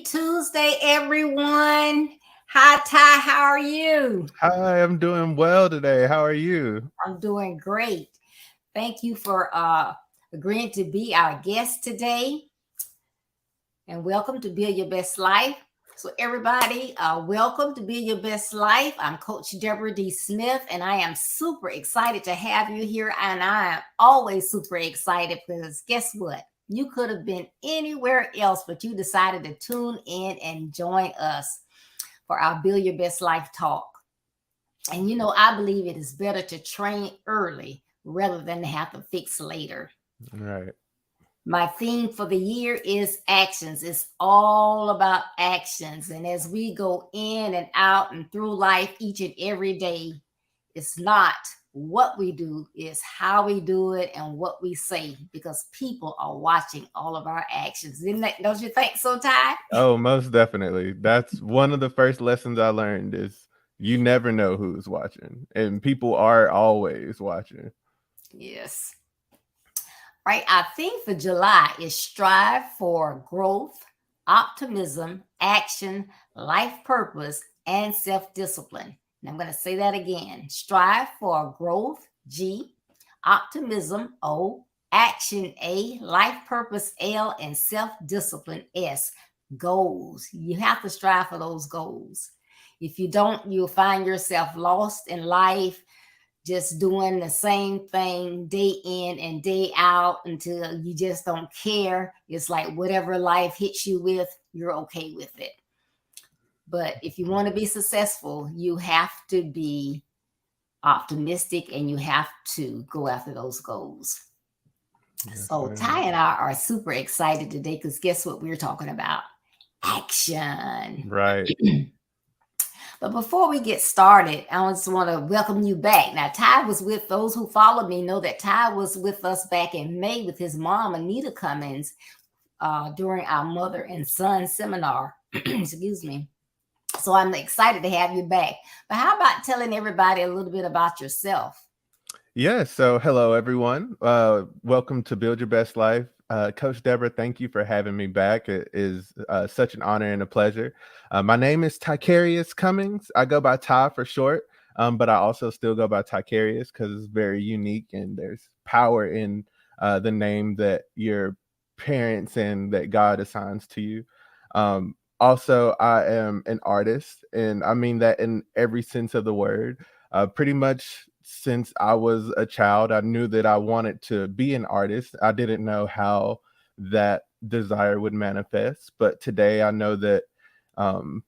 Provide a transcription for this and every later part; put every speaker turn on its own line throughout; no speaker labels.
Tuesday, everyone. Hi, Ty. How are you?
Hi, I'm doing well today. How are you?
I'm doing great. Thank you for agreeing to be our guest today. And welcome to Build Your Best Life. So, everybody, welcome to Build Your Best Life. I'm Coach Deborah D. Smith, and I am super excited to have you here. And I am always super excited because guess what? You could have been anywhere else, but you decided to tune in and join us for our Build Your Best Life talk. And I believe it is better to train early rather than to have to fix later.
Right.
My theme for the year is actions. It's all about actions. And as we go in and out and through life each and every day, it's not what we do, it's how we do it and what we say because people are watching all of our actions. Don't you think so, Ty?
Oh, most definitely. That's one of the first lessons I learned is you never know who's watching, and people are always watching.
Yes. Right. Our theme for July is strive for growth, optimism, action, life purpose, and self discipline. And I'm going to say that again strive for growth, G, optimism, O, action, A, life purpose, L, and self discipline, S. Goals. You have to strive for those goals. If you don't, you'll find yourself lost in life just doing the same thing day in and day out until you just don't care. It's like whatever life hits you with, you're okay with it. But if you want to be successful, you have to be optimistic and you have to go after those goals.
Yes,
So, Ty
ma'am.
and I are super excited today because guess what we're talking about? Action.
Right.
But before we get started, I just want to welcome you back. Now, Ty was with those who follow me know that Ty was with us back in May with his mom, Anita Cummings, during our mother and son seminar. Excuse me. So I'm excited to have you back. But how about telling everybody a little bit about yourself?
Yeah, so hello everyone. Welcome to Build Your Best Life. Coach Deborah, thank you for having me back. It is such an honor and a pleasure. My name is TYCARIUS Cummings. I go by Ty for short, but I also still go by TYCARIUS because it's very unique and there's power in the name that your parents and that God assigns to you. Also, I am an artist, and I mean that in every sense of the word. Pretty much since I was a child, I knew that I wanted to be an artist. I didn't know how that desire would manifest, but today I know that um,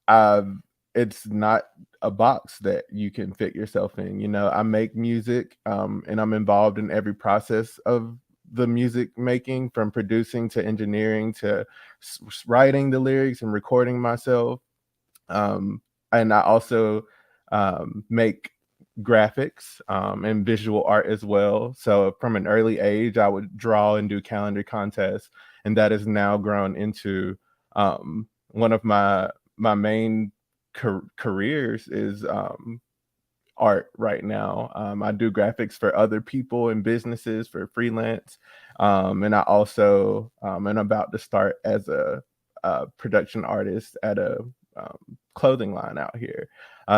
I've it's not a box that you can fit yourself in. You know, I make music, and I'm involved in every process of the music making, from producing to engineering to writing the lyrics and recording myself. And I also make graphics and visual art as well. So from an early age, I would draw and do calendar contests, and that has now grown into one of my main careers is art right now. I do graphics for other people and businesses for freelance, and I also am about to start as a production artist at a clothing line out here.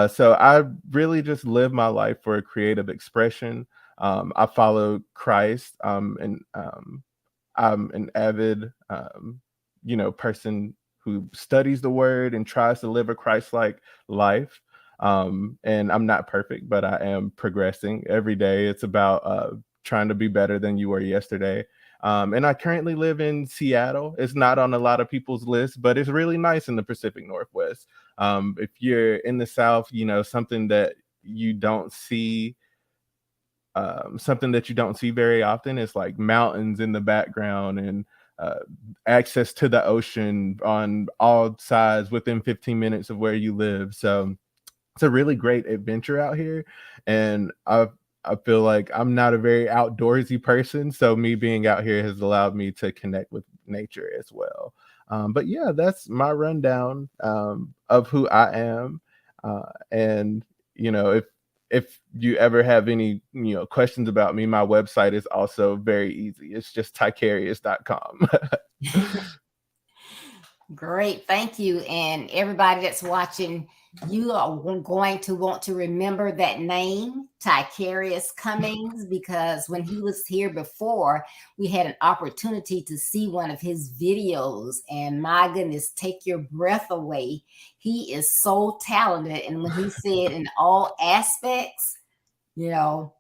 So I really just live my life for a creative expression. I follow Christ, and I'm an avid, person who studies the Word and tries to live a Christ-like life. And I'm not perfect, but I am progressing every day. It's about trying to be better than you were yesterday. And I currently live in Seattle. It's not on a lot of people's list, but it's really nice in the Pacific Northwest. If you're in the South, something that you don't see something that you don't see very often is like mountains in the background and uh, access to the ocean on all sides within 15 minutes of where you live. So it's a really great adventure out here, and I feel like I'm not a very outdoorsy person, so me being out here has allowed me to connect with nature as well. But yeah, that's my rundown of who I am, and if you ever have any questions about me, my website is also very easy. It's just ticarius.com.
Great. Thank you. And everybody that's watching, you are going to want to remember that name, TYCARIUS Cummings, because when he was here before, we had an opportunity to see one of his videos. And my goodness, take your breath away. He is so talented. And when he said in all aspects, you know,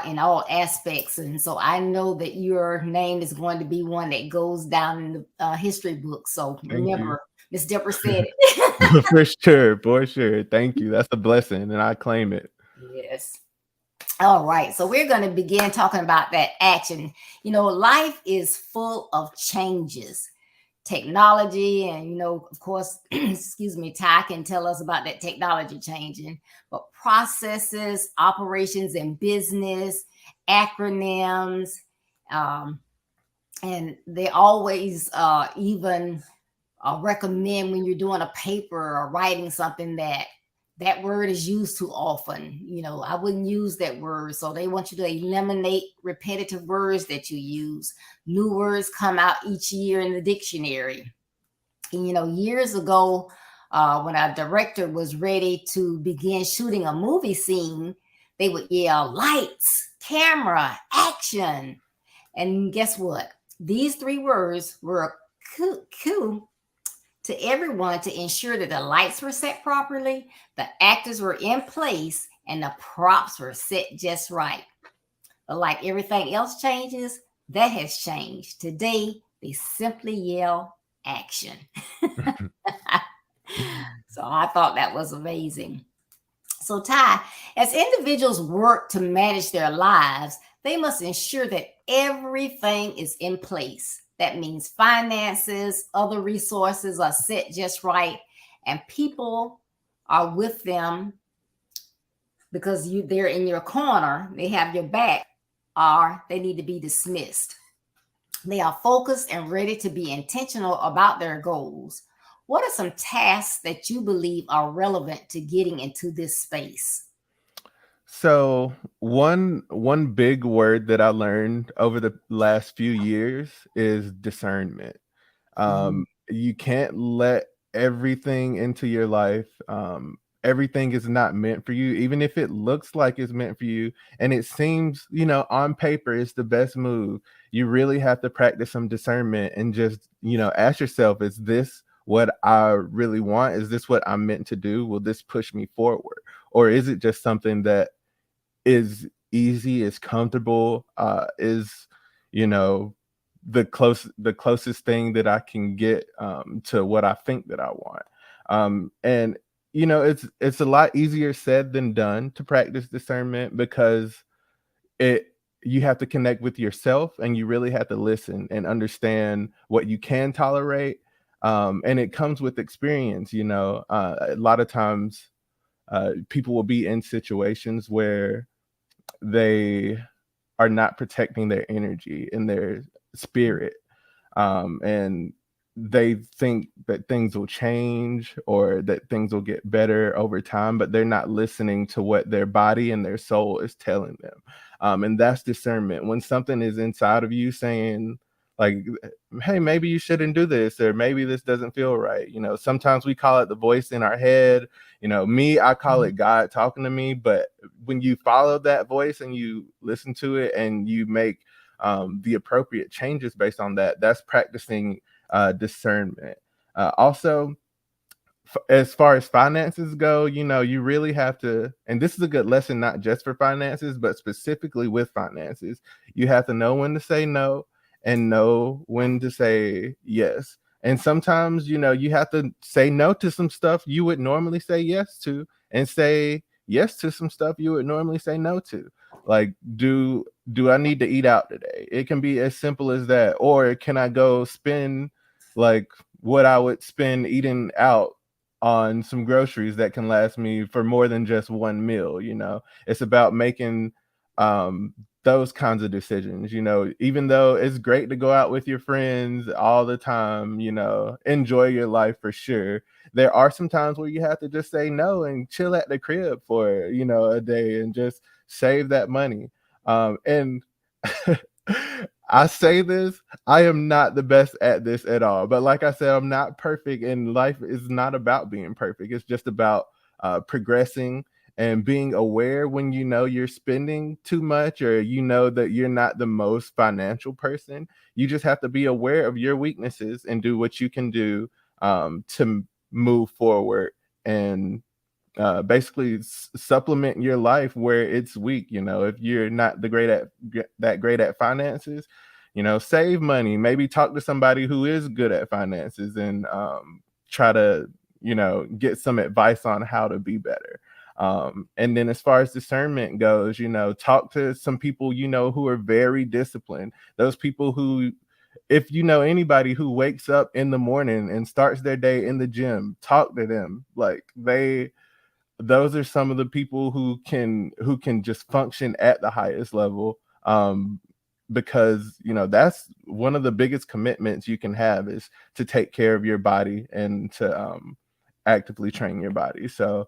in all aspects. And so I know that your name is going to be one that goes down in the history book. So
Thank you.
remember, Miss Deborah said it.
For sure, for sure. Thank you. That's a blessing, and I claim it.
Yes. All right. So we're going to begin talking about that action. Life is full of changes, technology, and of course, excuse me, Ty can tell us about that technology changing, but processes, operations in business, acronyms, um, and they always even recommend when you're doing a paper or writing something that word is used too often. I wouldn't use that word. So they want you to eliminate repetitive words that you use. New words come out each year in the dictionary. And, years ago, when our director was ready to begin shooting a movie scene, they would yell, lights, camera, action. And guess what? These three words were a coup to everyone to ensure that the lights were set properly, the actors were in place, and the props were set just right. But like everything else changes, that has changed. Today, they simply yell action. So I thought that was amazing. So, Ty, as individuals work to manage their lives, they must ensure that everything is in place. That means finances, other resources are set just right, and people are with them because they're in your corner, they have your back, or they need to be dismissed. They are focused and ready to be intentional about their goals. What are some tasks that you believe are relevant to getting into this space?
So one big word that I learned over the last few years is discernment.
Mhm.
You can't let everything into your life. Everything is not meant for you, even if it looks like it's meant for you. And it seems, on paper, it's the best move. You really have to practice some discernment and just, ask yourself, is this what I really want? Is this what I'm meant to do? Will this push me forward? Or is it just something that is easy, is comfortable, is, you know, the closest thing that I can get to what I think that I want. And it's a lot easier said than done to practice discernment because it you have to connect with yourself and you really have to listen and understand what you can tolerate. And it comes with experience. A lot of times people will be in situations where they are not protecting their energy and their spirit, and they think that things will change or that things will get better over time, but they're not listening to what their body and their soul is telling them. And that's discernment. When something is inside of you saying, like, hey, maybe you shouldn't do this, or maybe this doesn't feel right. Sometimes we call it the voice in our head. I call it God talking to me. But when you follow that voice and you listen to it and you make the appropriate changes based on that, that's practicing discernment. Also, as far as finances go, you really have to, and this is a good lesson, not just for finances, but specifically with finances. You have to know when to say no and know when to say yes. And sometimes, you have to say no to some stuff you would normally say yes to, and say yes to some stuff you would normally say no to. Like, do I need to eat out today? It can be as simple as that. Or can I go spend like what I would spend eating out on some groceries that can last me for more than just one meal? It's about making those kinds of decisions. Even though it's great to go out with your friends all the time, enjoy your life for sure, there are some times where you have to just say no and chill at the crib for a day and just save that money. And I say this, I am not the best at this at all. But like I said, I'm not perfect, and life is not about being perfect. It's just about progressing and being aware when you know you're spending too much, or you know that you're not the most financial person. You just have to be aware of your weaknesses and do what you can do to move forward and basically supplement your life where it's weak. You know, if you're not that great at finances, you know, save money, maybe talk to somebody who is good at finances, and try to, you know, get some advice on how to be better. And then as far as discernment goes, you know, talk to some people, you know, who are very disciplined. Those people who, if you know anybody who wakes up in the morning and starts their day in the gym, talk to them. Like, those are some of the people who can just function at the highest level, because, you know, that's one of the biggest commitments you can have, is to take care of your body and to actively train your body. So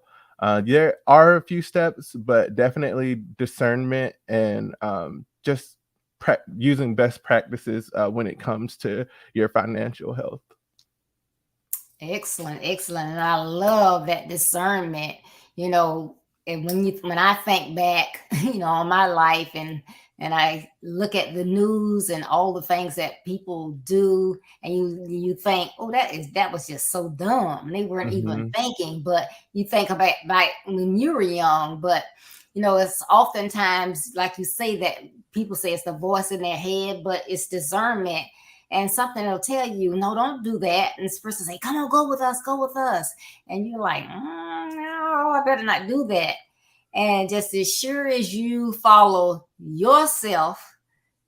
there are a few steps, but definitely discernment and just using best practices when it comes to your financial health.
Excellent, excellent. And I love that discernment, you know, and when I think back, on my life, and I look at the news and all the things that people do, and you think, oh, that was just so dumb. They weren't even
Hmm.
thinking, but you think about when you were young, but it's oftentimes like you say that people say it's the voice in their head, but it's discernment and something will tell you, no, don't do that. And this person say, come on, go with us, go with us. And you're like, no, I better not do that. And just as sure as you follow yourself,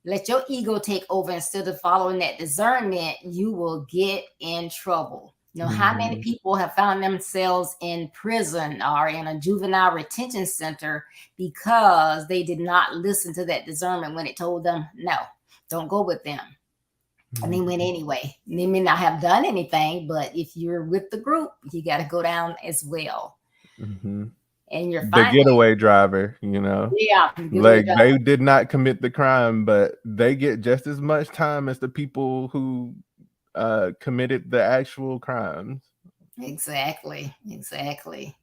let your ego take over instead of following that discernment, you will get in trouble. How many
Hmm.
people have found themselves in prison or in a juvenile retention center because they did not listen to that discernment when it told them, no, don't go with them. And they went anyway. They may not have done anything, but if you're with the group, you got to go down as well.
Hmm.
And your
The
finance,
getaway driver, you know,
yeah, get away
like,
job.
they did not commit the crime, but they get just as much time as the people who committed the actual crimes.
Exactly, exactly.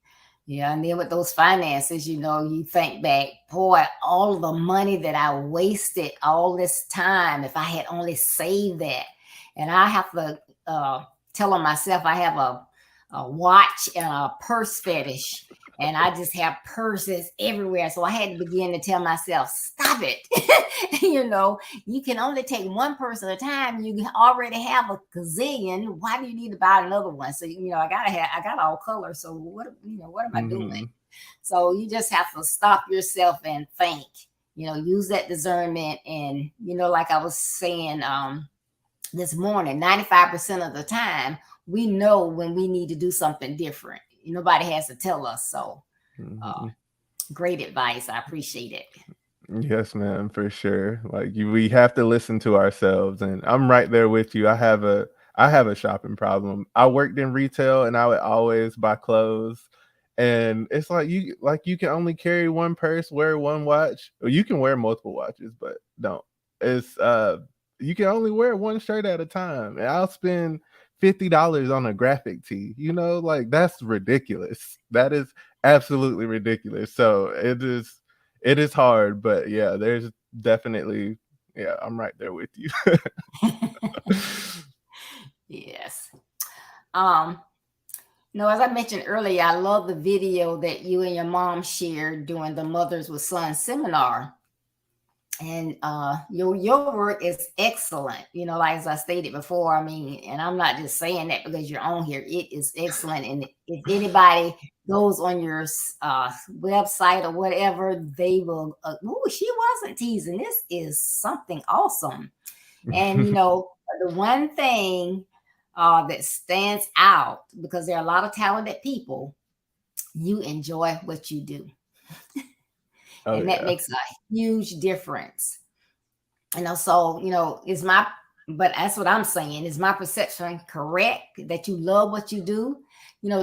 Yeah, and then with those finances, you think back, boy, all the money that I wasted all this time, if I had only saved that. And I have to tell on myself, I have a watch and a purse fetish, and I just have purses everywhere. So I had to begin to tell myself, stop it. You can only take one purse at a time. You already have a gazillion. Why do you need to buy another one? So I got all colors. So what am I doing?
Hmm.
So you just have to stop yourself and think. Use that discernment, and like I was saying this morning, 95% of the time we know when we need to do something different. Nobody has to tell us. So uh,
Hmm.
great advice. I appreciate it.
Yes, man, for sure. Like, we have to listen to ourselves, and I'm right there with you. I have a shopping problem. I worked in retail, and I would always buy clothes, and it's like you can only carry one purse, wear one watch, or you can wear multiple watches, but don't. It's you can only wear one shirt at a time, and I'll spend $50 on a graphic tee. You know, like, that's ridiculous. That is absolutely ridiculous. So it is hard, but yeah, there's definitely, yeah, I'm right there with you.
Yes. Um, as I mentioned earlier, I love the video that you and your mom shared during the Mothers with Sons seminar. And your work is excellent. Like as I stated before, I mean, and I'm not just saying that because you're on here. It is excellent. And if anybody goes on your website or whatever, they will. She wasn't teasing. This is something awesome. And the one thing that stands out, because there are a lot of talented people, you enjoy what you do,
Oh
and that
yeah.
makes a huge difference. So is my but that's what I'm saying. Is my perception correct that you love what you do?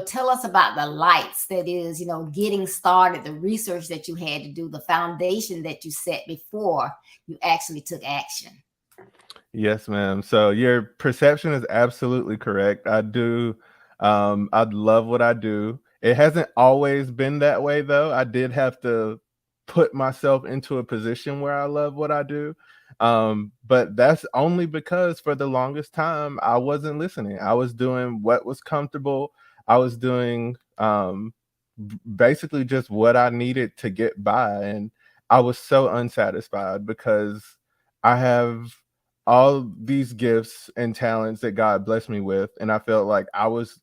Tell us about the lights that is, getting started, the research that you had to do, the foundation that you set before you actually took action.
Yes, ma'am. So your perception is absolutely correct. I love what I do. It hasn't always been that way though. I did have to put myself into a position where I love what I do. But that's only because for the longest time I wasn't listening. I was doing what was comfortable. I was doing basically just what I needed to get by, and I was so unsatisfied because I have all these gifts and talents that God blessed me with, and I felt like I was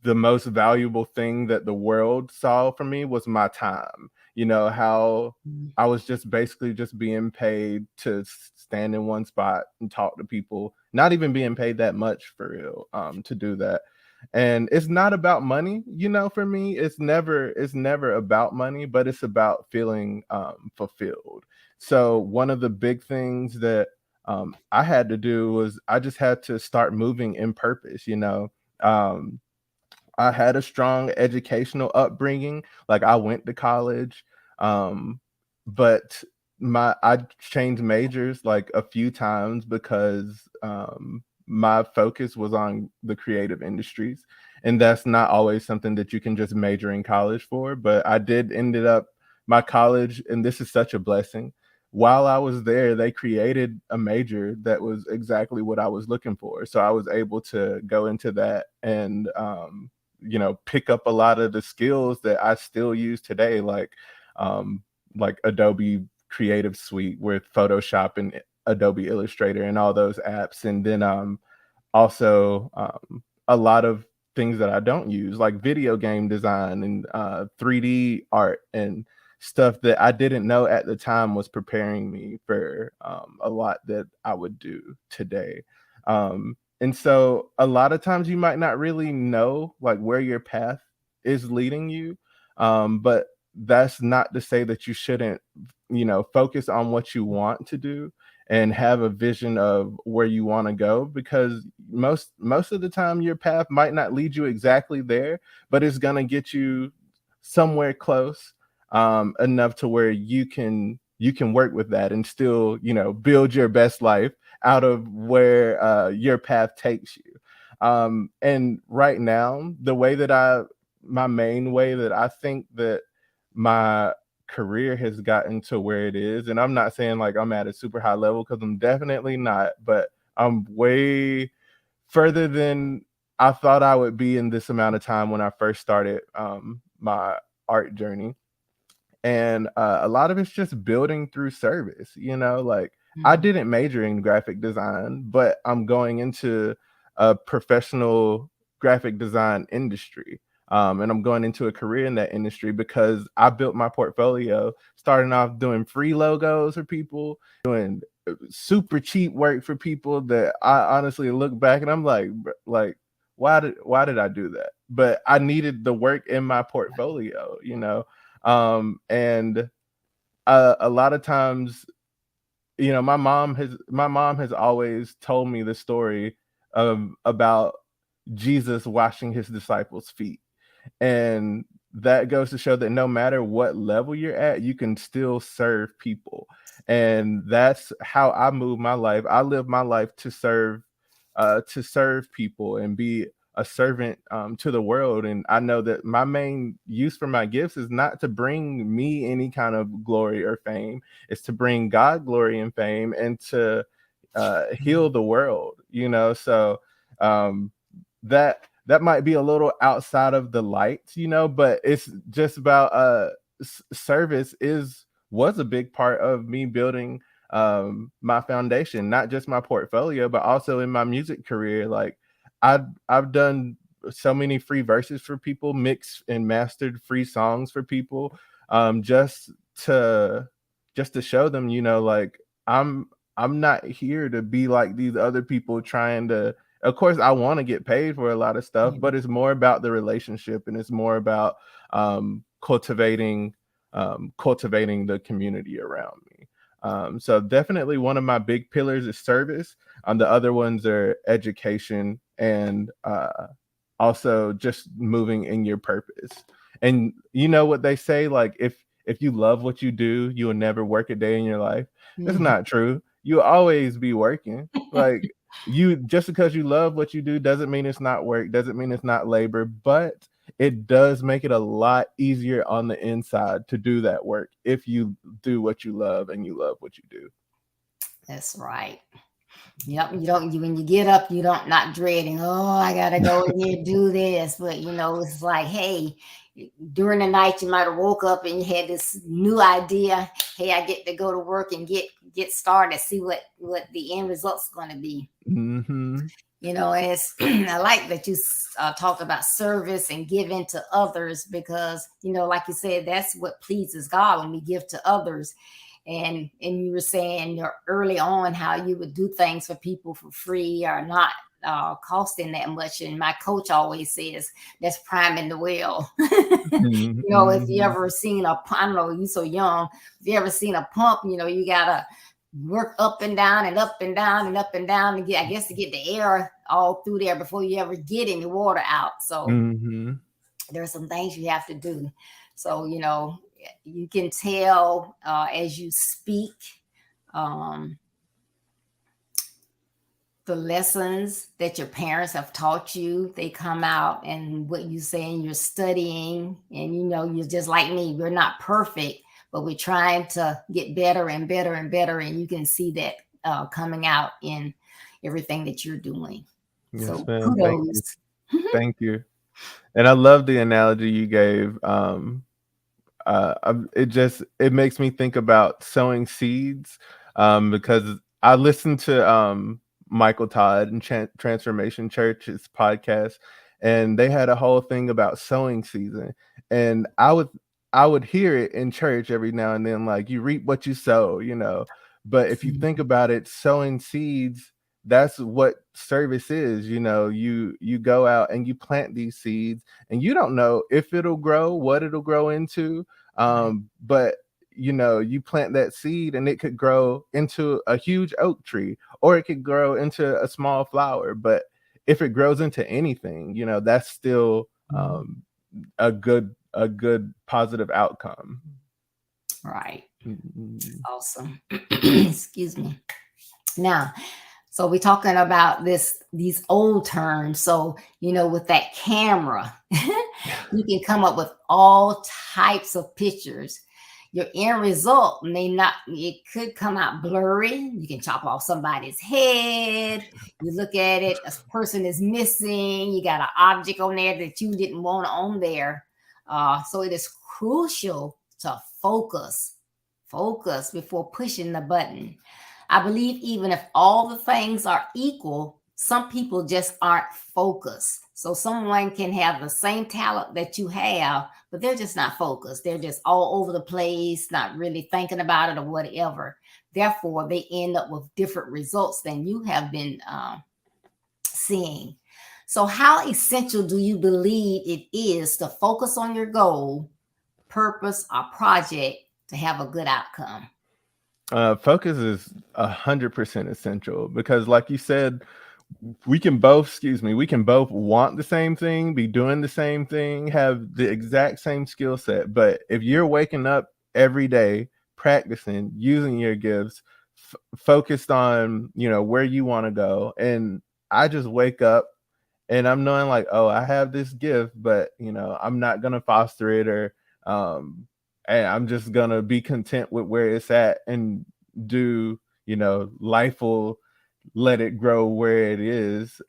the most valuable thing that the world saw from me was my time. You know, how
Mm.
I was just basically just being paid to stand in one spot and talk to people, not even being paid that much for real, to do that. And it's not about money, you know, for me. It's never about money, but it's about feeling fulfilled. So one of the big things that I had to do was I just had to start moving in purpose, you know. Um, I had a strong educational upbringing. Like I went to college, um, but I changed majors like a few times because my focus was on the creative industries, and that's not always something that you can just major in college for. But I did ended up my college, and this is such a blessing. While I was there, they created a major that was exactly what I was looking for. So I was able to go into that and you know, pick up a lot of the skills that I still use today, um, like Adobe Creative Suite with Photoshop and Adobe Illustrator and all those apps, and then also a lot of things that I don't use, like video game design and 3D art and stuff that I didn't know at the time was preparing me for a lot that I would do today. And so a lot of times you might not really know like where your path is leading you. But that's not to say that you shouldn't, you know, focus on what you want to do and have a vision of where you want to go, because most of the time your path might not lead you exactly there, but it's going to get you somewhere close, enough to where you can work with that and still, you know, build your best life out of where your path takes you. And right now, my main way that I think that my career has gotten to where it is, and I'm not saying like I'm at a super high level because I'm definitely not, but I'm way further than I thought I would be in this amount of time when I first started my art journey. And a lot of it's just building through service, you know. Like I
Mm.
didn't major in graphic design, but I'm going into a professional graphic design industry, and I'm going into a career in that industry because I built my portfolio starting off doing free logos for people, doing super cheap work for people that I honestly look back and I'm like, like why did I do that? But I needed the work in my portfolio, you know. And a lot of times, you know, my mom has always told me the story of about Jesus washing his disciples' feet. And that goes to show that no matter what level you're at, you can still serve people. And that's how I move my life. I live my life to serve people and be a servant to the world. And I know that my main use for my gifts is not to bring me any kind of glory or fame. It's to bring God glory and fame and to heal the world, you know. So um, that might be a little outside of the lights, you know, but it's just about service is was a big part of me building my foundation, not just my portfolio, but also in my music career. Like I've done so many free verses for people, mixed and mastered free songs for people, just to show them, you know, like I'm I'm not here to be like these other people trying to, of course I want to get paid for a lot of stuff,
Mm.
but it's more about the relationship and it's more about cultivating the community around me. So definitely one of my big pillars is service. The other ones are education and also just moving in your purpose. And you know what they say, like if you love what you do, you will never work a day in your life. It's
Mhm.
not true. you'll always be working. Like, you, just because you love what you do doesn't mean it's not work, doesn't mean it's not labor, but it does make it a lot easier on the inside to do that work if you do what you love and you love what you do.
That's right. Yep. When you get up, you don't not dreading, oh, I gotta go in here do this. But it's like, hey, during the night you might have woke up and you had this new idea. Hey, I get to go to work and get started, see what the end result's gonna be.
Mm-hmm.
And it's I like that you talked about service and giving to others, because like you said, that's what pleases God, when we give to others. And you were saying early on how you would do things for people for free, or not costing that much. And my coach always says that's priming the well. If you
Mm-hmm.
ever seen I don't know, you so young, if you ever seen a pump, you gotta work up and down and up and down and up and down to get, I guess, to get the air all through there before you ever get any water out. So
Mm-hmm.
there's some things you have to do. So you can tell as you speak, um, the lessons that your parents have taught you, they come out, and what you say, and you're studying, and you're just like me, we're not perfect, but we're trying to get better and better and better, and you can see that coming out in everything that you're doing.
Yes,
So
ma'am. Thank you.
kudos.
Thank you. And I love the analogy you gave. It makes me think about sowing seeds, because I listened to Michael Todd and Transformation Church's podcast, and they had a whole thing about sowing season, and I would hear it in church every now and then, like, you reap what you sow. But if you think about it, sowing seeds, that's what service is. You go out and you plant these seeds, and you don't know if it'll grow, what it'll grow into,
Right.
but you plant that seed and it could grow into a huge oak tree, or it could grow into a small flower. But if it grows into anything, that's still a good positive outcome.
Right.
Mhm.
Awesome. Excuse me. Now, so we're talking about these old terms. So, with that camera, you can come up with all types of pictures. Your end result may not, it could come out blurry. You can chop off somebody's head. You look at it, a person is missing. You got an object on there that you didn't want on there. So it is crucial to focus before pushing the button. I believe even if all the things are equal, some people just aren't focused. So someone can have the same talent that you have, but they're just not focused. They're just all over the place, not really thinking about it or whatever. Therefore, they end up with different results than you have been seeing. So, how essential do you believe it is to focus on your goal, purpose, or project to have a good outcome?
Focus is 100% essential, because, like you said, we can both want the same thing, be doing the same thing, have the exact same skill set. But if you're waking up every day, practicing, using your gifts, focused on, where you want to go, and I just wake up and I'm knowing, like, oh, I have this gift, but I'm not gonna foster it, or and I'm just gonna be content with where it's at, and do, life will let it grow where it is.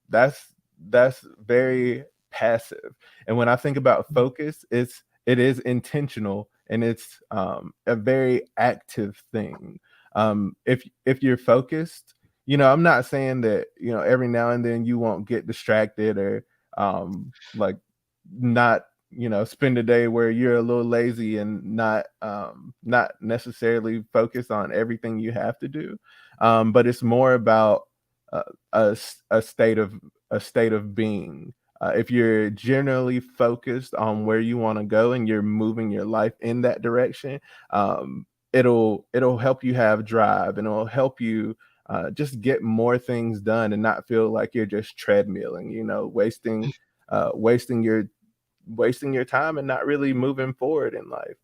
That's very passive. And when I think about focus, it is intentional, and it's a very active thing. If you're focused, I'm not saying that, every now and then you won't get distracted, or like, not, spend a day where you're a little lazy and not necessarily focused on everything you have to do. But it's more about uh, a state of being. If you're generally focused on where you want to go, and you're moving your life in that direction, it'll help you have drive, and it'll help you just get more things done, and not feel like you're just treadmilling, wasting your time and not really moving forward in life.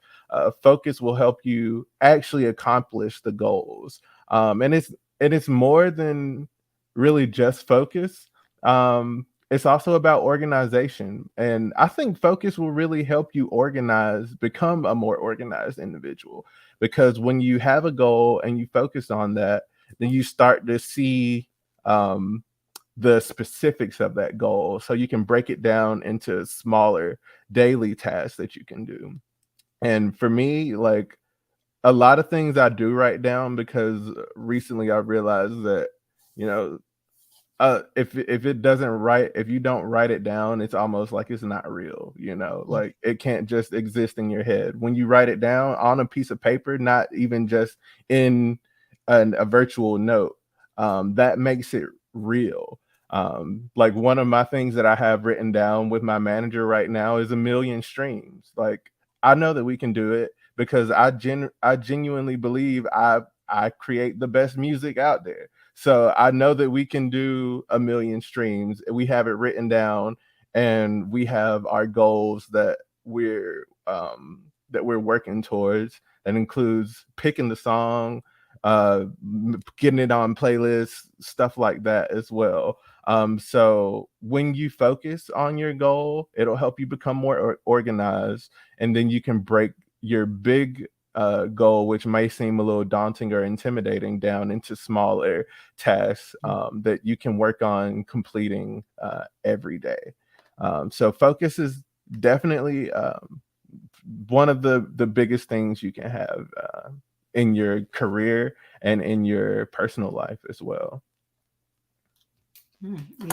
Focus will help you actually accomplish the goals. And it's more than really just focus. It's also about organization, and I think focus will really help you become a more organized individual, because when you have a goal and you focus on that, then you start to see um, the specifics of that goal, so you can break it down into smaller daily tasks that you can do. And for me, like, a lot of things I do write down, because recently I realized that, you know, if you don't write it down, it's almost like it's not real, like it can't just exist in your head. When you write it down on a piece of paper, not even just in a virtual note, that makes it real. Like, one of my things that I have written down with my manager right now is 1 million streams. Like, I know that we can do it, because I genuinely believe I create the best music out there. So I know that we can do 1 million streams. We have it written down, and we have our goals that we're working towards. That includes picking the song, getting it on playlists, stuff like that as well. So when you focus on your goal, it'll help you become more organized, and then you can break your big goal, which may seem a little daunting or intimidating, down into smaller tasks that you can work on completing every day. So focus is definitely one of the biggest things you can have in your career and in your personal life as well.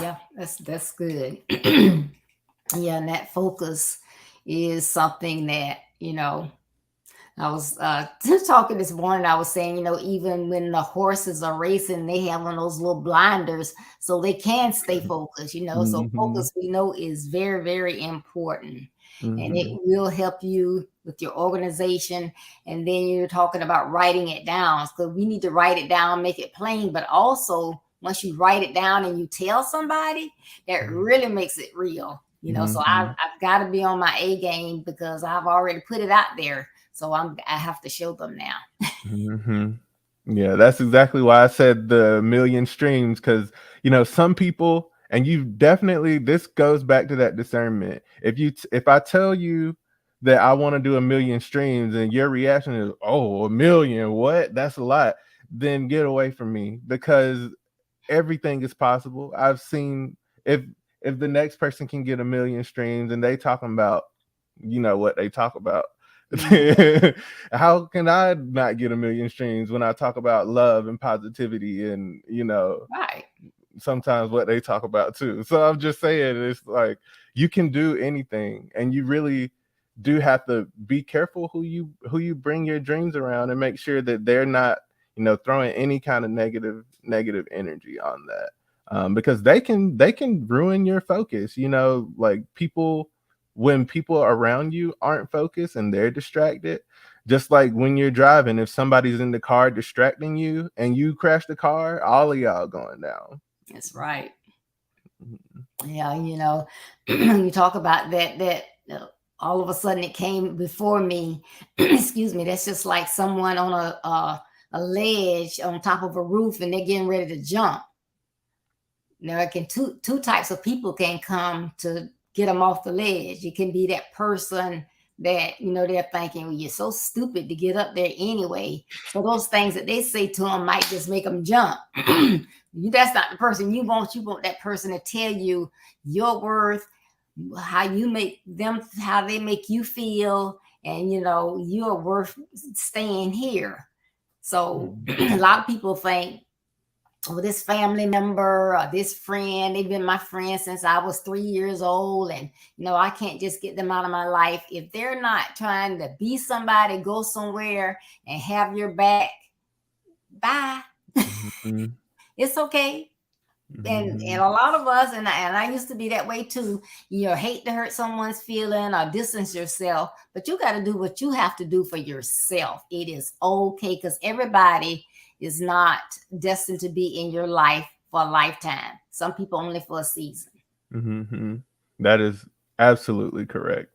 Yeah, that's good. Yeah, and that focus is something that, I was just talking this morning. I was saying, even when the horses are racing, they have one of those little blinders so they can stay focused. So
Hmm.
focus, we know, is very, very important. And it
Hmm.
will help you with your organization. And then you're talking about writing it down. So we need to write it down, make it plain, but also once you write it down and you tell somebody, that really makes it real. So
Hmm.
I've got to be on my A game because I've already put it out there. So I have to show them now.
Hmm. Yeah, that's exactly why I said the 1 million streams, because some people, and you definitely, this goes back to that discernment. If I tell you that I want to do 1 million streams, and your reaction is, "Oh, 1 million? What? That's a lot." Then get away from me, because everything is possible. I've seen, if the next person can get 1 million streams, and they talking about, what they talk about.
Mhm.
How can I not get 1 million streams when I talk about love and positivity, and
Right.
sometimes what they talk about too? So I'm just saying, it's like, you can do anything, and you really do have to be careful who you bring your dreams around, and make sure that they're not, throwing any kind of negative energy on that, because they can ruin your focus. Like, when people around you aren't focused and they're distracted, just like when you're driving, if somebody's in the car distracting you and you crash the car, all of y'all going down.
That's right.
Mhm.
Yeah, you talk about that all of a sudden it came before me. Excuse me. That's just like someone on a ledge on top of a roof and they're getting ready to jump. Now, it can two types of people can come to get them off the ledge. It can be that person that they're thinking, well, you're so stupid to get up there anyway. So those things that they say to them might just make them jump. That's not the person you want. You want that person to tell you your worth, how you make them, how they make you feel, and you're worth staying here. So
Mhm.
a lot of people think, or this family member or this friend, they've been my friend since I was 3 years old. And, I can't just get them out of my life. If they're not trying to be somebody, go somewhere and have your back, bye.
Mhm.
It's okay. And
Mhm.
a lot of us, and I used to be that way too, hate to hurt someone's feeling or distance yourself, but you got to do what you have to do for yourself. It is okay, because everybody is not destined to be in your life for a lifetime. Some people only for a season.
Mhm. That is absolutely correct.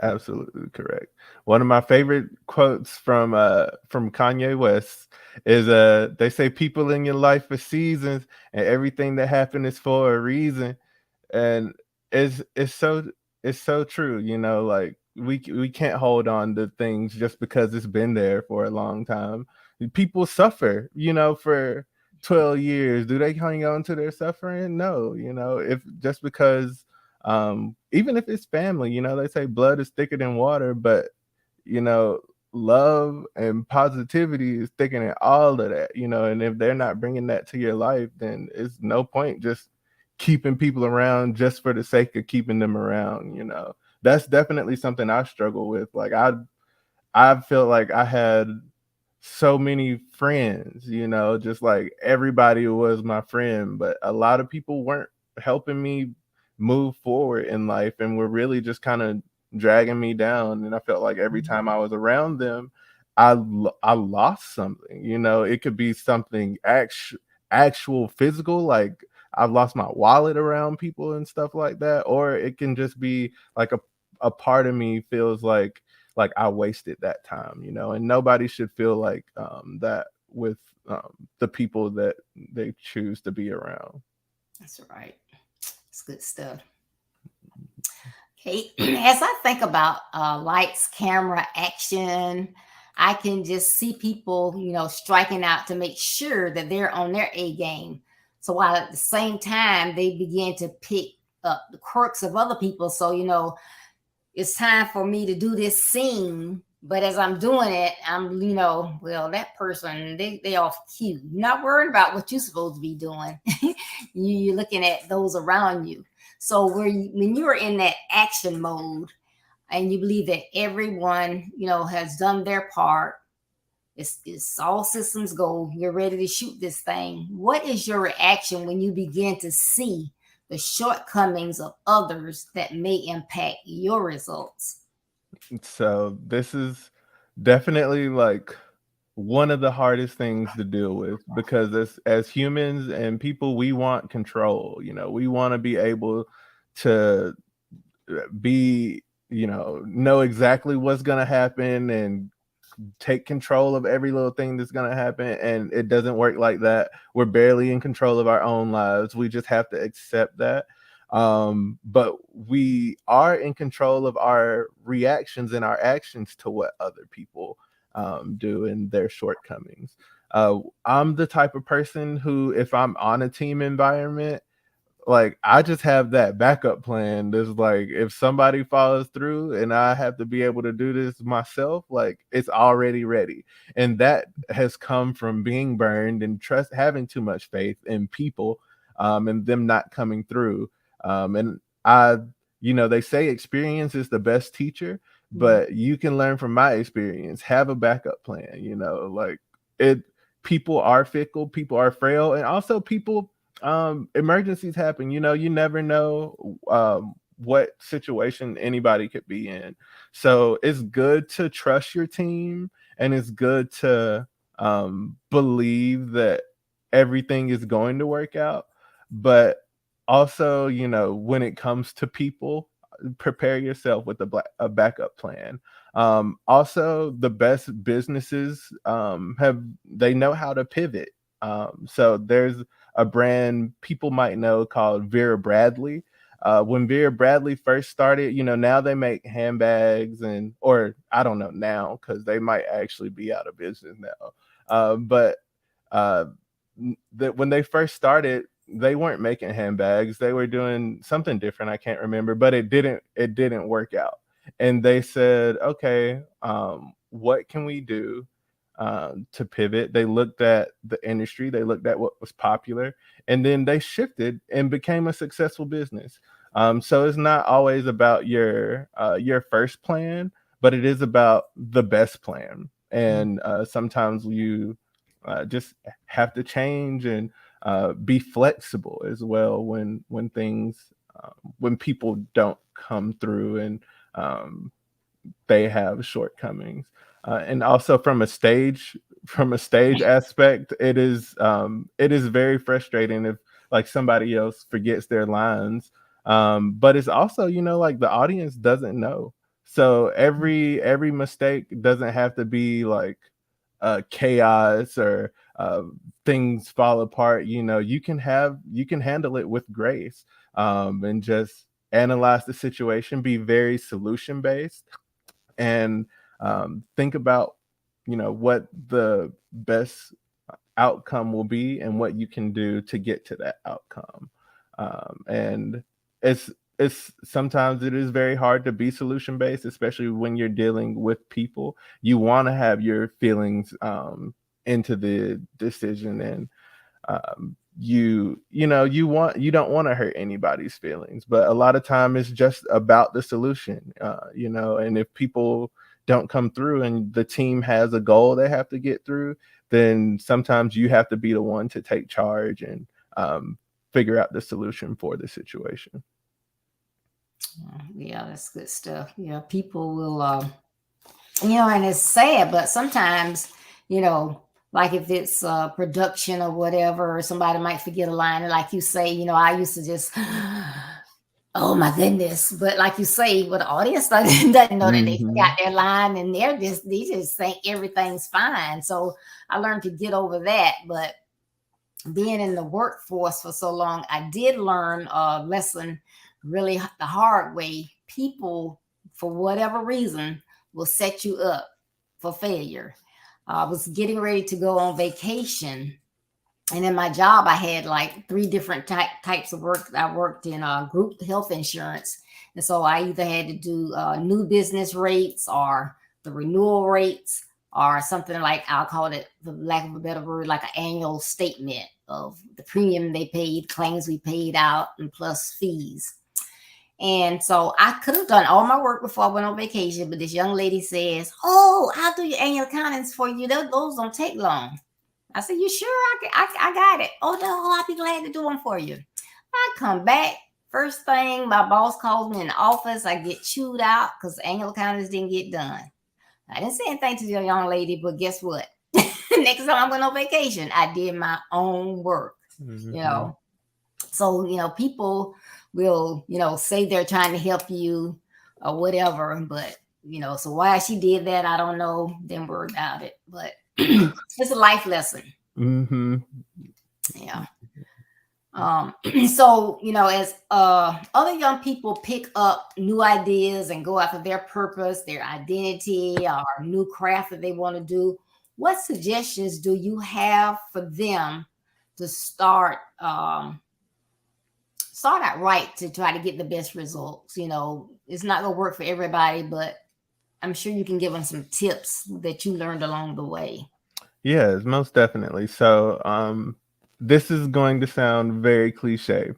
Absolutely correct. One of my favorite quotes from Kanye West is they say people in your life for seasons and everything that happened is for a reason. And it's so true, like we can't hold on to things just because it's been there for a long time. People suffer, for 12 years. Do they hang on to their suffering? No, if just because even if it's family, they say blood is thicker than water, but you know, love and positivity is thicker than all of that, and if they're not bringing that to your life, then it's no point just keeping people around just for the sake of keeping them around. That's definitely something I struggle with. Like I feel like I had so many friends, just like everybody was my friend, but a lot of people weren't helping me move forward in life and were really just kind of dragging me down. And I felt like every time I was around them, I lost something. It could be something actual physical, like I've lost my wallet around people and stuff like that, or it can just be like a part of me feels like I wasted that time, and nobody should feel like that with the people that they choose to be around.
That's right. It's good stuff. Okay, as I think about lights, camera, action, I can just see people, striking out to make sure that they're on their A game. So while at the same time they begin to pick up the quirks of other people. So, it's time for me to do this scene. But as I'm doing it, I'm, well, that person, they off cue. You're not worried about what you're supposed to be doing. You're looking at those around you. So when you're in that action mode and you believe that everyone, has done their part, it's all systems go. You're ready to shoot this thing. What is your reaction when you begin to see the shortcomings of others that may impact your results?
So this is definitely like one of the hardest things to deal with because as humans and people, we want control. We want to be able to be, know exactly what's going to happen and take control of every little thing that's going to happen, and it doesn't work like that. We're barely in control of our own lives. We just have to accept that. But we are in control of our reactions and our actions to what other people do and their shortcomings. I'm the type of person who, if I'm on a team environment, like I just have that backup plan. There's like if somebody follows through and I have to be able to do this myself, like it's already ready. And that has come from being burned and trust having too much faith in people and them not coming through. And I, they say experience is the best teacher, but you can learn from my experience. Have a backup plan, like it people are fickle, people are frail, and also people emergencies happen. You never know what situation anybody could be in. So it's good to trust your team, and it's good to believe that everything is going to work out. But also, when it comes to people, prepare yourself with a backup plan. Also, the best businesses they know how to pivot. So there's a brand people might know called Vera Bradley. When Vera Bradley first started, now they make handbags or I don't know now because they might actually be out of business now. But uh, when they first started, they weren't making handbags. They were doing something different. I can't remember, but it didn't work out. And they said, okay, what can we do to pivot? They looked at the industry, they looked at what was popular, and then they shifted and became a successful business. So it's not always about your first plan, but it is about the best plan. And sometimes you just have to change and be flexible as well when things when people don't come through and they have shortcomings. And also from a stage aspect, it is very frustrating if like somebody else forgets their lines. But it's also, like the audience doesn't know. So every mistake doesn't have to be like chaos or things fall apart. You can handle it with grace, and just analyze the situation, be very solution based, and think about what the best outcome will be and what you can do to get to that outcome. And it's it's sometimes it is very hard to be solution based, especially when you're dealing with people. You want to have your feelings into the decision, and you don't want to hurt anybody's feelings, but a lot of time it's just about the solution. And if people don't come through and the team has a goal they have to get through, then sometimes you have to be the one to take charge and figure out the solution for the situation.
Yeah, that's good stuff. Yeah, people will, and it's sad, but sometimes, you know, like if it's production or whatever, somebody might forget a line. And like you say, I used to just, oh my goodness. But like you say, well, the audience doesn't know that they forgot
Hmm.
their line and they just think everything's fine. So I learned to get over that. But being in the workforce for so long, I did learn a lesson really the hard way. People, for whatever reason, will set you up for failure. I was getting ready to go on vacation, and in my job, I had like three different types of work. I worked in group health insurance, and so I either had to do new business rates or the renewal rates, or something like, I'll call it, for lack of a better word, like an annual statement of the premium they paid, claims we paid out, and plus fees. And so I could have done all my work before I went on vacation, but this young lady says, "Oh, I'll do your annual accountings for you. Those don't take long." I said, "You sure?" I got it. "Oh, no, I'll be glad to do them for you." I come back. First thing, my boss calls me in the office. I get chewed out because annual accountings didn't get done. I didn't say anything to the young lady, but guess what? Next time I went on vacation, I did my own work, you
Hmm.
know. So, people will, say they're trying to help you or whatever, but, so why she did that, I don't know. Didn't worry about it, but it's a life lesson.
Hmm.
Yeah. Um, so, as other young people pick up new ideas and go after their purpose, their identity, or new craft that they want to do, what suggestions do you have for them to start out right to try to get the best results? It's not gonna work for everybody, but I'm sure you can give them some tips that you learned along the way.
Yes, most definitely. So, this is going to sound very cliche,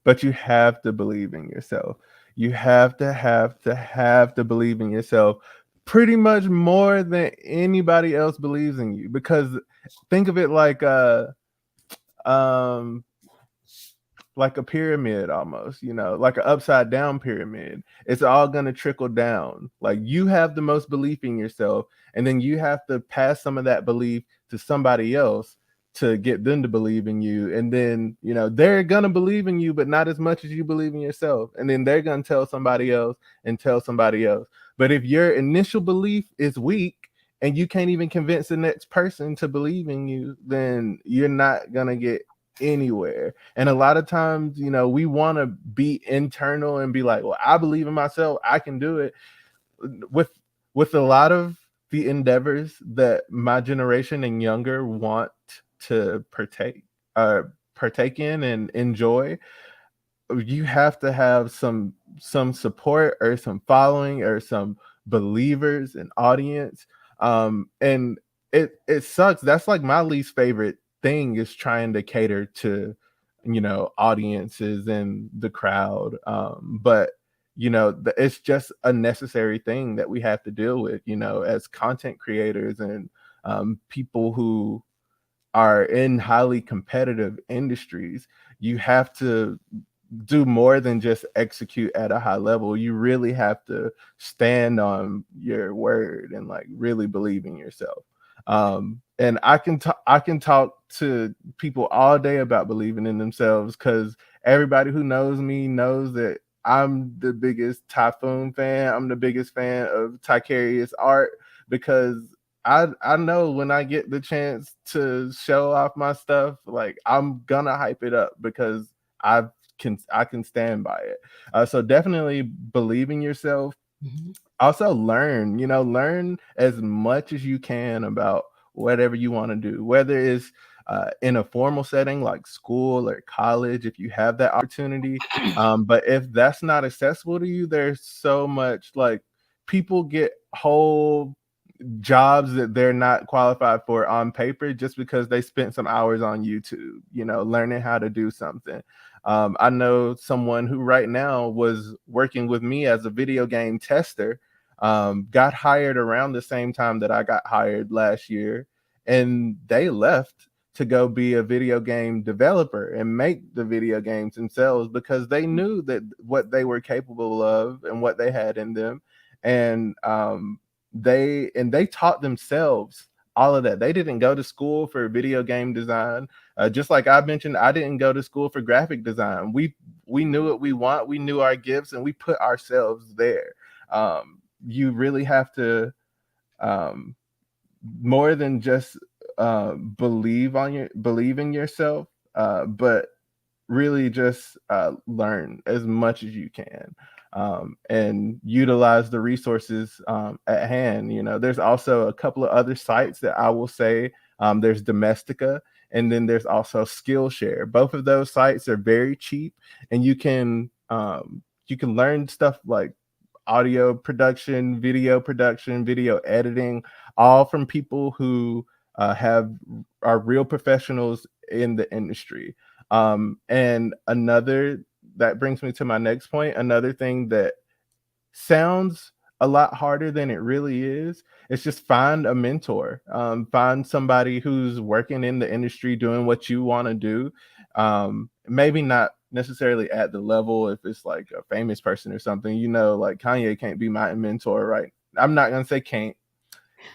but you have to believe in yourself. You have to believe in yourself pretty much more than anybody else believes in you. Because think of it um like a pyramid almost, like an upside down pyramid. It's all going to trickle down. Like you have the most belief in yourself, and then you have to pass some of that belief to somebody else to get them to believe in you. And then, they're going to believe in you, but not as much as you believe in yourself. And then they're going to tell somebody else and tell somebody else. But if your initial belief is weak, and you can't even convince the next person to believe in you, then you're not going to get anywhere. And a lot of times, we want to be internal and be like, well, I believe in myself, I can do it. With a lot of the endeavors that my generation and younger want to partake in and enjoy, you have to have some support or some following or some believers and audience. And it sucks. That's like my least favorite thing, is trying to cater to audiences and the crowd. But it's just a necessary thing that we have to deal with, as content creators and people who are in highly competitive industries. You have to do more than just execute at a high level. You really have to stand on your word and like really believe in yourself. And I can talk to people all day about believing in themselves, because everybody who knows me knows that I'm the biggest Typhoon fan. I'm the biggest fan of TYCARIUS art because I know when I get the chance to show off my stuff, like I'm gonna hype it up because I can stand by it. So definitely believe in yourself.
Mhm.
Also learn as much as you can about whatever you want to do, whether it's in a formal setting like school or college, if you have that opportunity. But if that's not accessible to you, there's so much, like, people get whole jobs that they're not qualified for on paper just because they spent some hours on YouTube, learning how to do something. I know someone who right now was working with me as a video game tester, got hired around the same time that I got hired last year, and they left to go be a video game developer and make the video games themselves because they knew that what they were capable of and what they had in them. And they taught themselves all of that. They didn't go to school for video game design. Just like I mentioned, I didn't go to school for graphic design. We knew what we want, we knew our gifts, and we put ourselves there. You really have to, um, more than just believe in yourself, but really just learn as much as you can, and utilize the resources at hand. There's also a couple of other sites that I will say. There's Domestika, and then there's also Skillshare. Both of those sites are very cheap, and you can learn stuff like audio production, video editing, all from people who are real professionals in the industry. And another that brings me to my next point. Another thing that sounds a lot harder than it really is. It's just find a mentor. Find somebody who's working in the industry doing what you want to do. Maybe not necessarily at the level, if it's like a famous person or something. Like Kanye can't be my mentor, right? I'm not gonna say can't.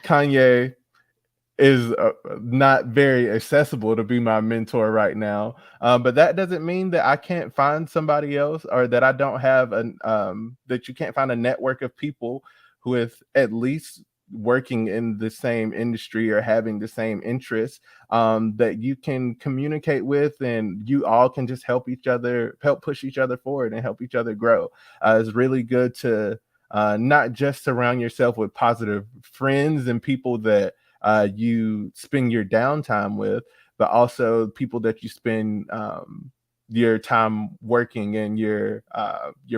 Kanye is not very accessible to be my mentor right now. But that doesn't mean that I can't find somebody else, or that I don't have that you can't find a network of people with at least working in the same industry or having the same interests, that you can communicate with, and you all can just help push each other forward and help each other grow. It's really good to not just surround yourself with positive friends and people that you spend your downtime with, but also people that you spend your time working in. Your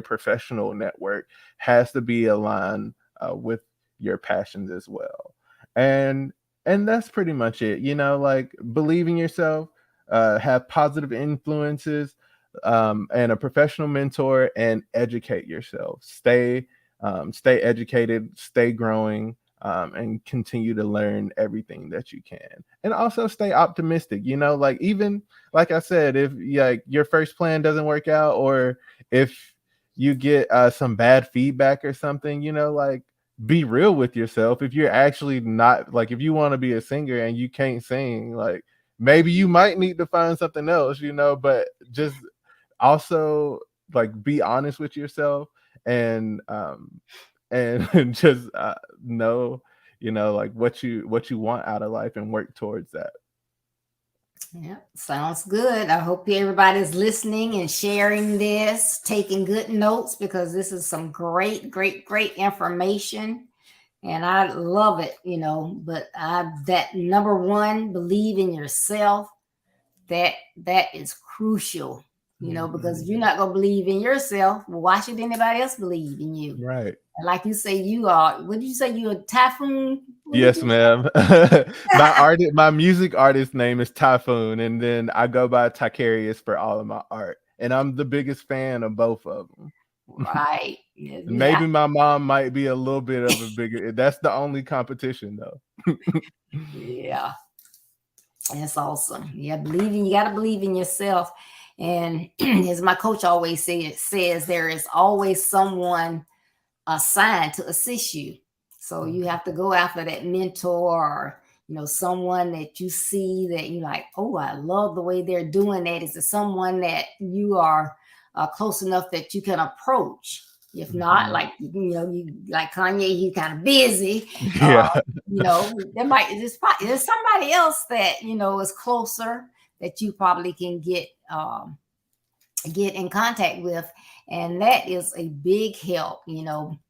professional network has to be aligned with your passions as well. And that's pretty much it. Like, believe in yourself, have positive influences, and a professional mentor, and educate yourself. Stay educated, stay growing, and continue to learn everything that you can, and also stay optimistic. Like, even like I said, if like your first plan doesn't work out, or if you get some bad feedback or something, like, be real with yourself. If you're actually not, like, if you want to be a singer and you can't sing, like, maybe you might need to find something else, but just also, like, be honest with yourself, and just know, like, what you want out of life, and work towards that.
Yeah, sounds good. I hope everybody's listening and sharing this, taking good notes, because this is some great, great, great information. And I love it, but that number one, believe in yourself. That is crucial, because if you're not gonna believe in yourself, well, why should anybody else believe in you?
Right.
And like you say, you are, what did you say? You're a typhoon? What did
Yes,
you
ma'am. My music artist name is Typhoon, and then I go by TYCARIUS for all of my art, and I'm the biggest fan of both of them.
Right. Yeah.
Maybe my mom might be a little bit of a bigger. That's the only competition, though.
Yeah. That's awesome. Yeah, you gotta believe in yourself. And as my coach always says, there is always someone assigned to assist you. So you have to go after that mentor, or someone that you see that you like, oh, I love the way they're doing that. Is it someone that you are close enough that you can approach. If not, like you like Kanye, he's kind of busy.
Yeah.
There's somebody else that is closer that you probably can get in contact with, and that is a big help. And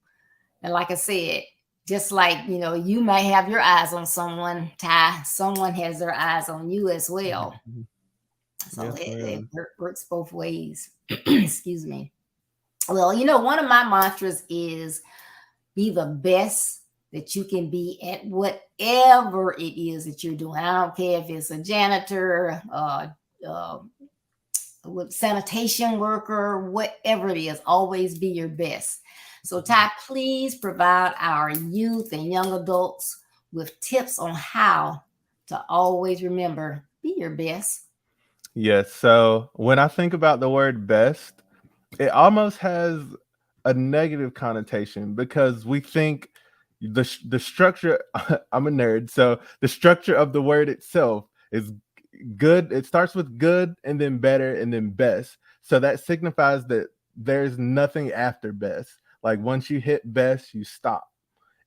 like I said, just like you might have your eyes on someone, Ty, someone has their eyes on you as well. So
Yes,
it
ma'am.
works both ways. Excuse me. Well, one of my mantras is be the best that you can be at whatever it is that you're doing. I don't care if it's a janitor, uh, sanitation worker, whatever it is, always be your best. So, Ty, please provide our youth and young adults with tips on how to always remember, be your best.
Yes. So when I think about the word best, it almost has a negative connotation because we think the structure. I'm a nerd, so the structure of the word itself is good. It starts with good and then better and then best. So that signifies that there's nothing after best. Like once you hit best, you stop.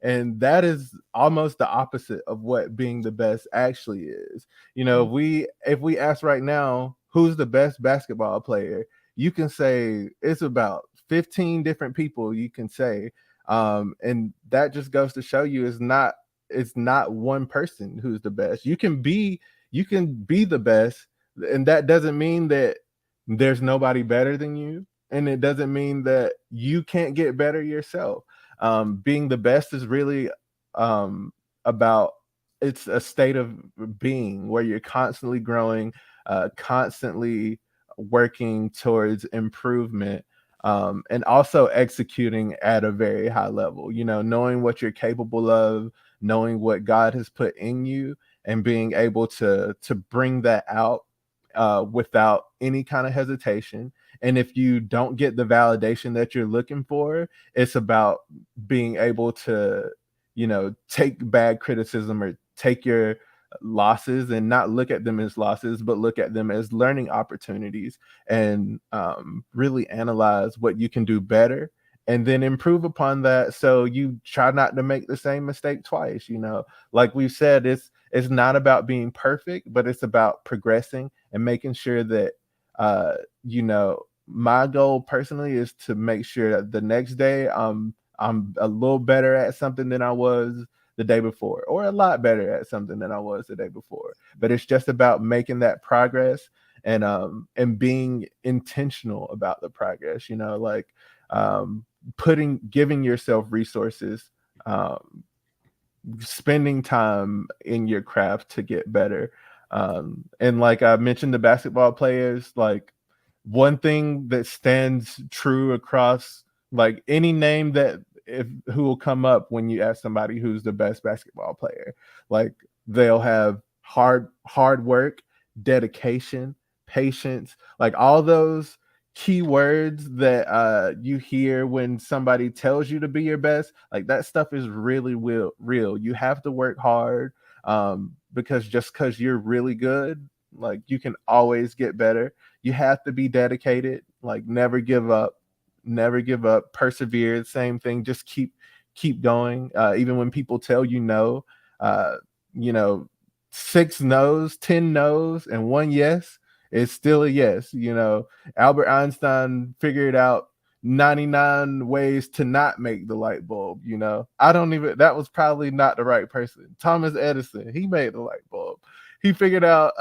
And that is almost the opposite of what being the best actually is. If we ask right now who's the best basketball player, you can say it's about 15 different people you can say. And that just goes to show you it's not one person who's the best. You can be the best, and that doesn't mean that there's nobody better than you, and it doesn't mean that you can't get better yourself. Being the best is really about, it's a state of being where you're constantly growing, constantly working towards improvement, and also executing at a very high level. Knowing what you're capable of, knowing what God has put in you, and being able to bring that out without any kind of hesitation. And if you don't get the validation that you're looking for, it's about being able to, take bad criticism or take your losses and not look at them as losses, but look at them as learning opportunities, and really analyze what you can do better and then improve upon that, so you try not to make the same mistake twice. Like we've said, it's not about being perfect, but it's about progressing and making sure that my goal personally is to make sure that the next day I'm a little better at something than I was the day before, or a lot better at something than I was the day before. But it's just about making that progress, and being intentional about the progress. Like giving yourself resources, spending time in your craft to get better. And like I mentioned, the basketball players, like one thing that stands true across like any name that if who will come up when you ask somebody who's the best basketball player, like they'll have hard work, dedication, patience, like all those key words that you hear when somebody tells you to be your best. Like that stuff is really real. You have to work hard, because just because you're really good, like you can always get better. You have to be dedicated, like never give up, persevere. Same thing, just keep going, even when people tell you no. uh you know 6 no's, 10 no's, and one yes is still a yes. Albert Einstein figured out 99 ways to not make the light bulb. I don't even, that was probably not the right person. Thomas Edison, he made the light bulb. He figured out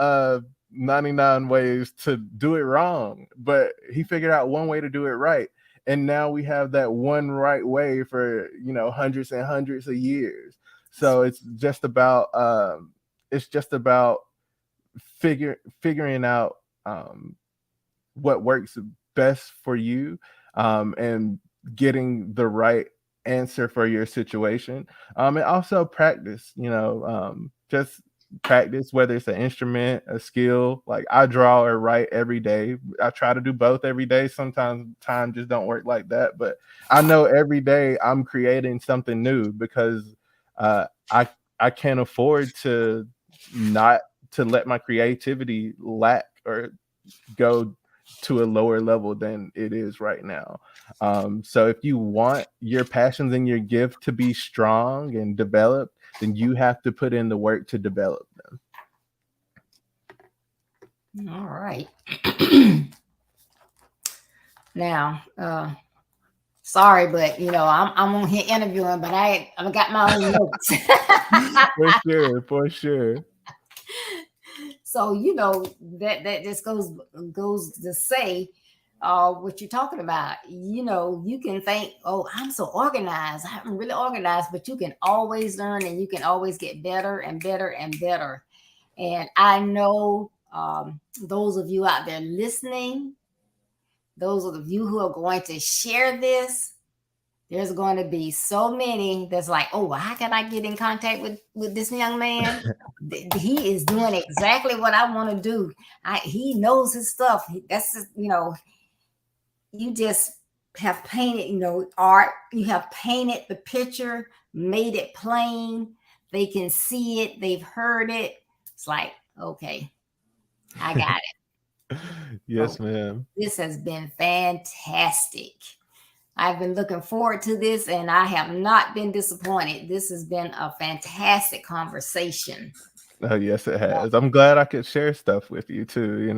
99 ways to do it wrong, but he figured out one way to do it right. And now we have that one right way for hundreds and hundreds of years. So it's just about figuring out what works best for you, and getting the right answer for your situation, and also practice. Just practice, whether it's an instrument, a skill. Like I draw or write every day. I try to do both every day. Sometimes time just don't work like that, but I know every day I'm creating something new, because I can't afford to not to let my creativity lack or go to a lower level than it is right now. So if you want your passions and your gift to be strong and developed, then you have to put in the work to develop them.
All right. Now, sorry, but I'm on here interviewing, but I got my own notes.
For sure.
So that just goes to say what you're talking about. You can think, oh, I'm so organized. I'm really organized, but you can always learn and you can always get better and better and better. And I know those of you out there listening, those of you who are going to share this, there's going to be so many that's like, oh, well, how can I get in contact with this young man? He is doing exactly what I want to do. He knows his stuff. That's just, you just have painted, art. You have painted the picture, made it plain. They can see it. They've heard it. It's like, okay, I got it.
Yes, ma'am.
This has been fantastic. I've been looking forward to this, and I have not been disappointed. This has been a fantastic conversation.
Oh, yes, it has. I'm glad I could share stuff with you too.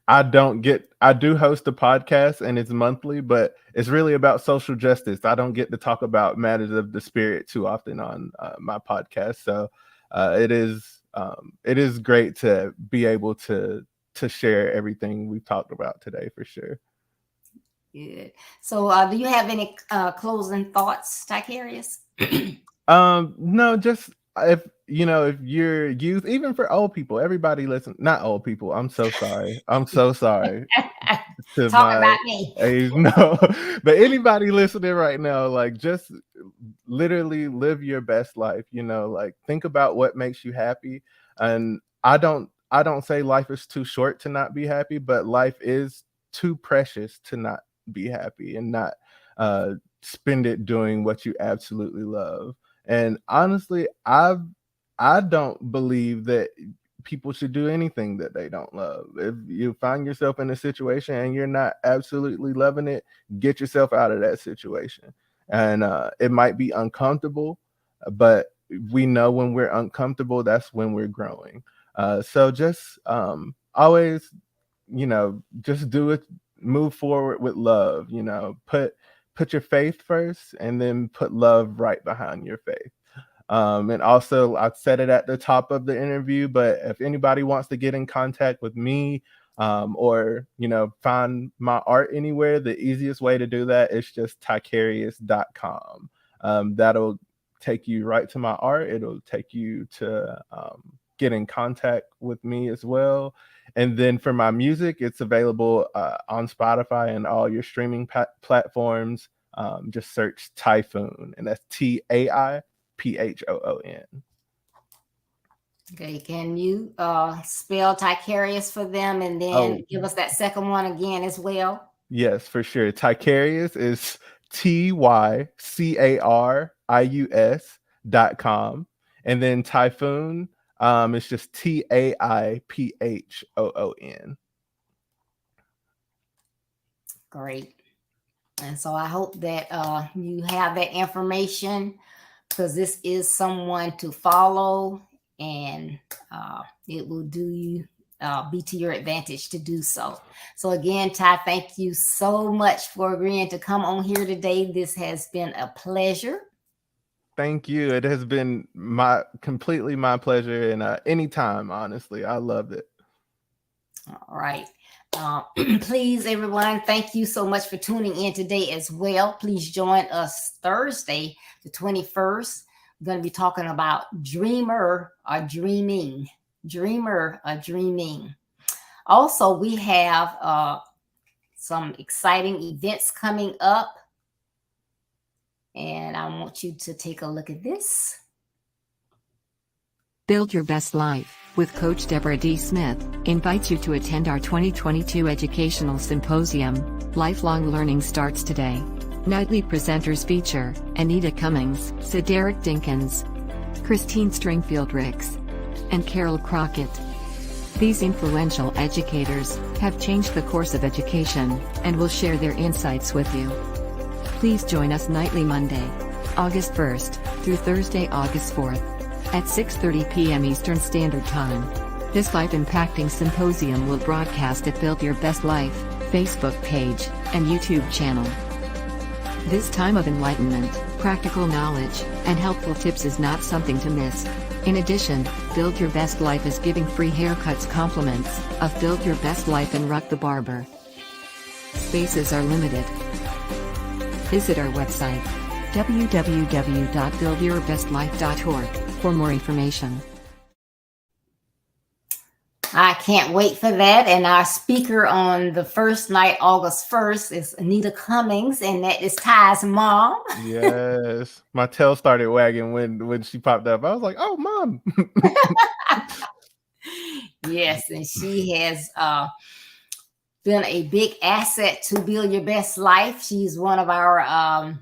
I do host a podcast and it's monthly, but it's really about social justice. I don't get to talk about matters of the spirit too often on my podcast. So it is great to be able to share everything we've talked about today, for sure.
Good. So do you have any closing thoughts, TYCARIUS?
No, just if you're youth, even for old people, everybody listen, not old people. I'm so sorry.
Talk about me.
Age, no, but anybody listening right now, like, just literally live your best life. Like, think about what makes you happy. And I don't say life is too short to not be happy, but life is too precious to not be happy and not spend it doing what you absolutely love. And honestly, I don't believe that people should do anything that they don't love. If you find yourself in a situation and you're not absolutely loving it, get yourself out of that situation. And it might be uncomfortable, but we know when we're uncomfortable, that's when we're growing. So just always, just do it. Move forward with love. Put your faith first, and then put love right behind your faith. And also, I said it at the top of the interview, but if anybody wants to get in contact with me, or find my art anywhere, the easiest way to do that is just TYCARIUS.com. That'll take you right to my art. It'll take you to get in contact with me as well. And then for my music, it's available on Spotify and all your streaming platforms. Just search Typhoon, and that's TAIPHOON.
Okay, can you spell TYCARIUS for them, and then give us that second one again as well?
Yes, for sure. TYCARIUS is TYCARIUS.com, and then Typhoon, it's just TAIPHOON.
Great. And so I hope that you have that information, because this is someone to follow, and it will be to your advantage to do so. So again, Ty, thank you so much for agreeing to come on here today. This has been a pleasure.
Thank you. It has been completely my pleasure, and anytime, honestly, I loved it.
All right. Please, everyone, thank you so much for tuning in today as well. Please join us Thursday, the 21st. We're going to be talking about dreamer or dreaming. Also, we have some exciting events coming up, and I want you to take a look at this.
Build Your Best Life with Coach Deborah D. Smith invites you to attend our 2022 Educational Symposium. Lifelong learning starts today. Nightly presenters feature Anita Cummings, Cedric Dinkins, Christine Stringfield Ricks, and Carol Crockett. These influential educators have changed the course of education and will share their insights with you. Please join us nightly Monday, August 1st through Thursday, August 4th at 6:30 p.m. Eastern Standard Time. This life-impacting symposium will broadcast at Build Your Best Life Facebook page and YouTube channel. This time of enlightenment, practical knowledge, and helpful tips is not something to miss. In addition, Build Your Best Life is giving free haircuts compliments of Build Your Best Life and Ruck the Barber. Spaces are limited. Visit our website, www.buildyourbestlife.org, for more information.
I can't wait for that. And our speaker on the first night, August 1st, is Anita Cummings, and that is Ty's mom.
Yes. My tail started wagging when she popped up. I was like, oh, Mom.
Yes, and she has been a big asset to Build Your Best Life. She's one of our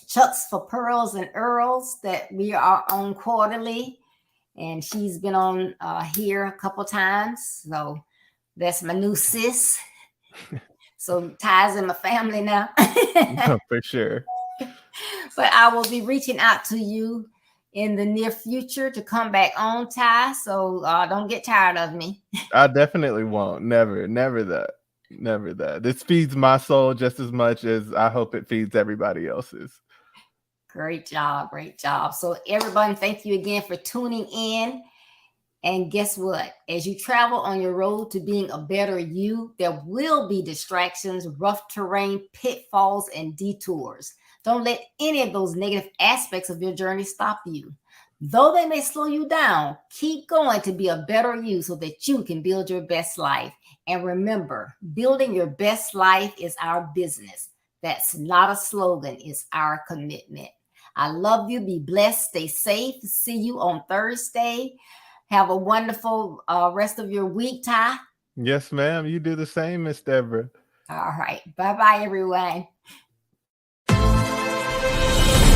Chucks for Pearls and Earls that we are on quarterly. And she's been on here a couple times. So that's my new sis. So Ty's in my family now.
No, for sure.
But I will be reaching out to you in the near future to come back on, Ty. So don't get tired of me.
I definitely won't. Never that. Never that. This feeds my soul just as much as I hope it feeds everybody else's.
Great job. Great job. So everyone, thank you again for tuning in. And guess what? As you travel on your road to being a better you, there will be distractions, rough terrain, pitfalls, and detours. Don't let any of those negative aspects of your journey stop you. Though they may slow you down, keep going to be a better you so that you can build your best life. And remember, building your best life is our business. That's not a slogan, it's our commitment. I love you. Be blessed. Stay safe. See you on Thursday. Have a wonderful rest of your week, Ty.
Yes, ma'am. You do the same, Miss Deborah.
All right. Bye-bye, everyone.